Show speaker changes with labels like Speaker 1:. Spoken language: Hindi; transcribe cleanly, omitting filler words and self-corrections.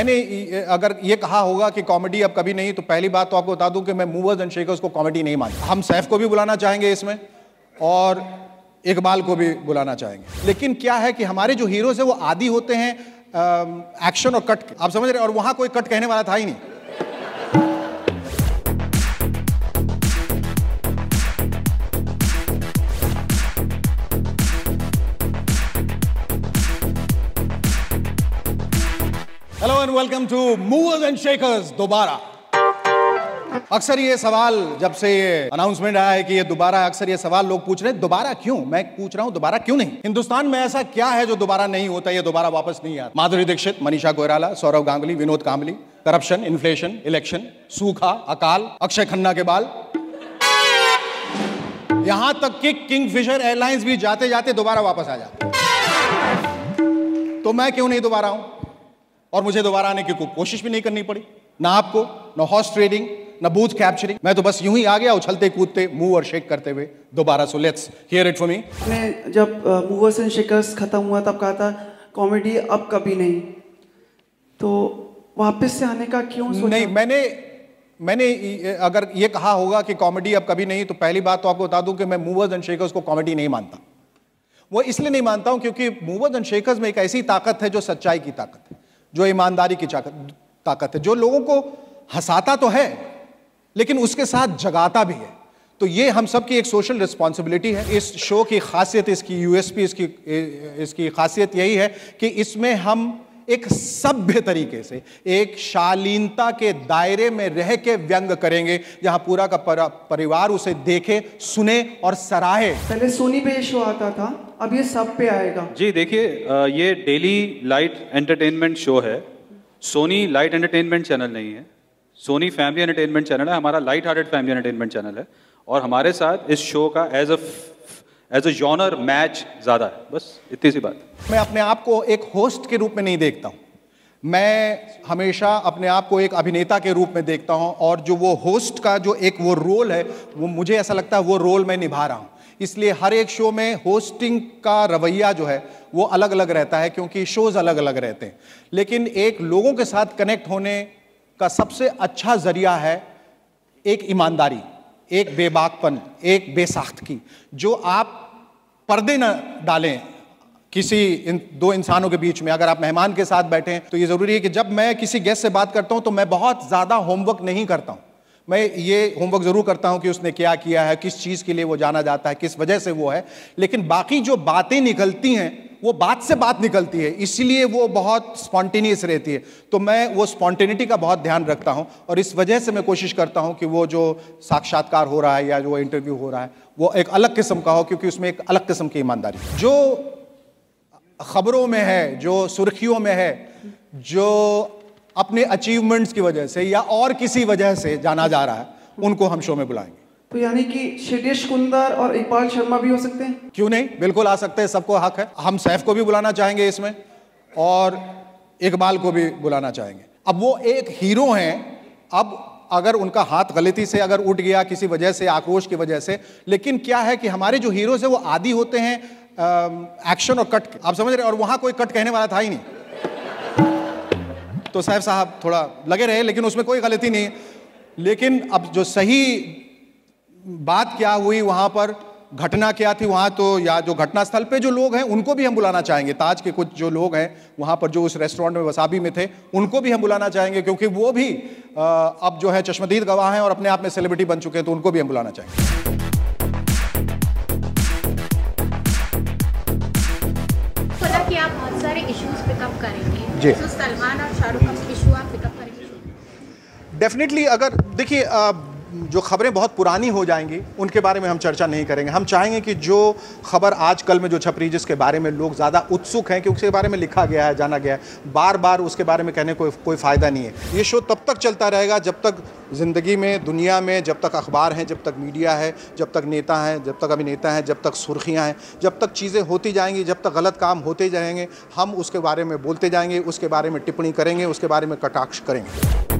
Speaker 1: मैंने अगर ये कहा होगा कि कॉमेडी अब कभी नहीं, तो पहली बात तो आपको बता दूं कि मैं मूवर्स एंड शेकर्स को कॉमेडी नहीं मानता। हम सैफ को भी बुलाना चाहेंगे इसमें और इकबाल को भी बुलाना चाहेंगे, लेकिन क्या है कि हमारे जो हीरोज हैं वो आदी होते हैं एक्शन और कट, आप समझ रहे हैं, और वहां कोई कट कहने वाला था ही नहीं। Hello and welcome to movers and shakers दोबारा। अक्सर ये सवाल, जब से ये अनाउंसमेंट आया है कि ये दोबारा, अक्सर ये सवाल लोग पूछ रहे हैं, दोबारा क्यों? मैं पूछ रहा हूं दोबारा क्यों नहीं? हिंदुस्तान में ऐसा क्या है जो दोबारा नहीं होता, ये दोबारा वापस नहीं आता? Madhuri Dixit, Manisha Koirala, Sourav Ganguly, Vinod Kambli, corruption, inflation, election, सूखा, अकाल, अक्षय खन्ना के बाल, यहां तक कि किंगफिशर एयरलाइंस भी जाते जाते दोबारा वापस आ जाते। तो मैं क्यों नहीं दोबारा हूं? और मुझे दोबारा आने की कोशिश भी नहीं करनी पड़ी, ना आपको, ना हॉर्स ट्रेडिंग, ना बूथ कैप्चरिंग। मैं तो बस यूं ही आ गया उछलते कूदते मूव और शेक करते हुए दोबारा। So let's hear it for me.
Speaker 2: आपने जब मूवर्स एंड शेकर्स खत्म हुआ तब कहा था कॉमेडी अब कभी नहीं, तो वापस से आने का क्यों सोचा?
Speaker 1: नहीं, मैंने अगर ये कहा होगा कि कॉमेडी अब कभी नहीं, तो पहली बात तो आपको बता दूं कि मैं मूवर्स एंड शेकर्स को कॉमेडी नहीं मानता। वो इसलिए नहीं मानता हूं क्योंकि मूवर्स एंड शेकर्स में एक ऐसी ताकत है जो सच्चाई की ताकत है, जो ईमानदारी की ताकत है, जो लोगों को हंसाता तो है लेकिन उसके साथ जगाता भी है। तो ये हम सब की एक सोशल रिस्पॉन्सिबिलिटी है। इस शो की खासियत, इसकी यूएसपी, इसकी खासियत यही है कि इसमें हम एक सभ्य तरीके से, एक शालीनता के दायरे में रह के व्यंग करेंगे, जहां पूरा का परिवार उसे देखे, सुने और सराहे।
Speaker 2: पहले सोनी पे शो आता था, अब ये सब पे आएगा।
Speaker 3: जी देखिए, ये डेली लाइट एंटरटेनमेंट शो है। सोनी लाइट एंटरटेनमेंट चैनल नहीं है, सोनी फैमिली एंटरटेनमेंट चैनल है। हमारा light hearted family entertainment channel है और हमारे साथ इस शो का एज अ जॉनर मैच ज़्यादा है, बस इतनी सी बात।
Speaker 1: मैं अपने आप को एक होस्ट के रूप में नहीं देखता हूं, मैं हमेशा अपने आप को एक अभिनेता के रूप में देखता हूं, और जो वो होस्ट का जो एक वो रोल है, वो मुझे ऐसा लगता है वो रोल मैं निभा रहा हूं। इसलिए हर एक शो में होस्टिंग का रवैया जो है वो अलग अलग रहता है, क्योंकि शोज अलग अलग रहते हैं। लेकिन एक लोगों के साथ कनेक्ट होने का सबसे अच्छा जरिया है एक ईमानदारी, एक बेबाकपन, एक बेसाख्तगी, जो आप पर्दे न डालें किसी दो इंसानों के बीच में। अगर आप मेहमान के साथ बैठे हैं तो ये जरूरी है कि जब मैं किसी गेस्ट से बात करता हूं तो मैं बहुत ज्यादा होमवर्क नहीं करता हूं। मैं ये होमवर्क जरूर करता हूं कि उसने क्या किया है, किस चीज के लिए वो जाना जाता है, किस वजह से वो है, लेकिन बाकी जो बातें निकलती हैं वो बात से बात निकलती है, इसीलिए वो बहुत स्पॉन्टेनियस रहती है। तो मैं वो स्पॉन्टेनिटी का बहुत ध्यान रखता हूं, और इस वजह से मैं कोशिश करता हूं कि वो जो साक्षात्कार हो रहा है या जो इंटरव्यू हो रहा है वो एक अलग किस्म का हो, क्योंकि उसमें एक अलग किस्म की ईमानदारी जो खबरों में है, जो सुर्खियों में है, जो अपने अचीवमेंट्स की वजह से या और किसी वजह से जाना जा रहा है, उनको हम शो में बुलाएंगे।
Speaker 2: तो यानी कि शिरीष कुंदर और इकबाल शर्मा भी हो सकते हैं?
Speaker 1: क्यों नहीं, बिल्कुल आ सकते हैं, सबको हक है। हम सैफ को भी बुलाना चाहेंगे इसमें और इकबाल को भी बुलाना चाहेंगे। अब वो एक हीरो हैं, अब अगर उनका हाथ गलती से अगर उठ गया किसी वजह से, आक्रोश की वजह से, लेकिन क्या है कि हमारे जो हीरोज हैं वो आदी होते हैं एक्शन और कट, आप समझ रहे हैं, और वहां कोई कट कहने वाला था ही नहीं। तो सैफ साहब थोड़ा लगे रहे, लेकिन उसमें कोई गलती नहीं। लेकिन अब जो सही बात क्या हुई वहां पर, घटना क्या थी वहां, तो या जो घटना स्थल पे जो लोग हैं उनको भी हम बुलाना चाहेंगे। ताज के कुछ जो लोग हैं वहां पर, जो उस रेस्टोरेंट में वसाबी में थे, उनको भी हम बुलाना चाहेंगे, क्योंकि वो भी अब जो है चश्मदीद गवाह हैं और अपने आप में सेलिब्रिटी बन चुके हैं, तो उनको भी हम बुलाना चाहेंगे।
Speaker 4: कि आप बहुत सारे इश्यूज पिकअप करेंगे
Speaker 1: जी,
Speaker 4: तो सलमान और शाहरुख का इशू आप पिकअप करेंगे?
Speaker 1: डेफिनेटली। अगर देखिए, जो खबरें बहुत पुरानी हो जाएंगी उनके बारे में हम चर्चा नहीं करेंगे। हम चाहेंगे कि जो खबर आजकल में जो छप रही, जिसके बारे में लोग ज़्यादा उत्सुक हैं, क्योंकि उसके बारे में लिखा गया है, जाना गया है, बार बार उसके बारे में कहने कोई फ़ायदा नहीं है। ये शो तब तक चलता रहेगा जब तक ज़िंदगी में, दुनिया में, जब तक अखबार हैं, जब तक मीडिया है, जब तक नेता हैं, जब तक अभिनेता हैं, जब तक सुर्खियाँ हैं, जब तक चीज़ें होती जाएंगी, जब तक गलत काम होते जाएंगे, हम उसके बारे में बोलते जाएंगे, उसके बारे में टिप्पणी करेंगे, उसके बारे में कटाक्ष करेंगे।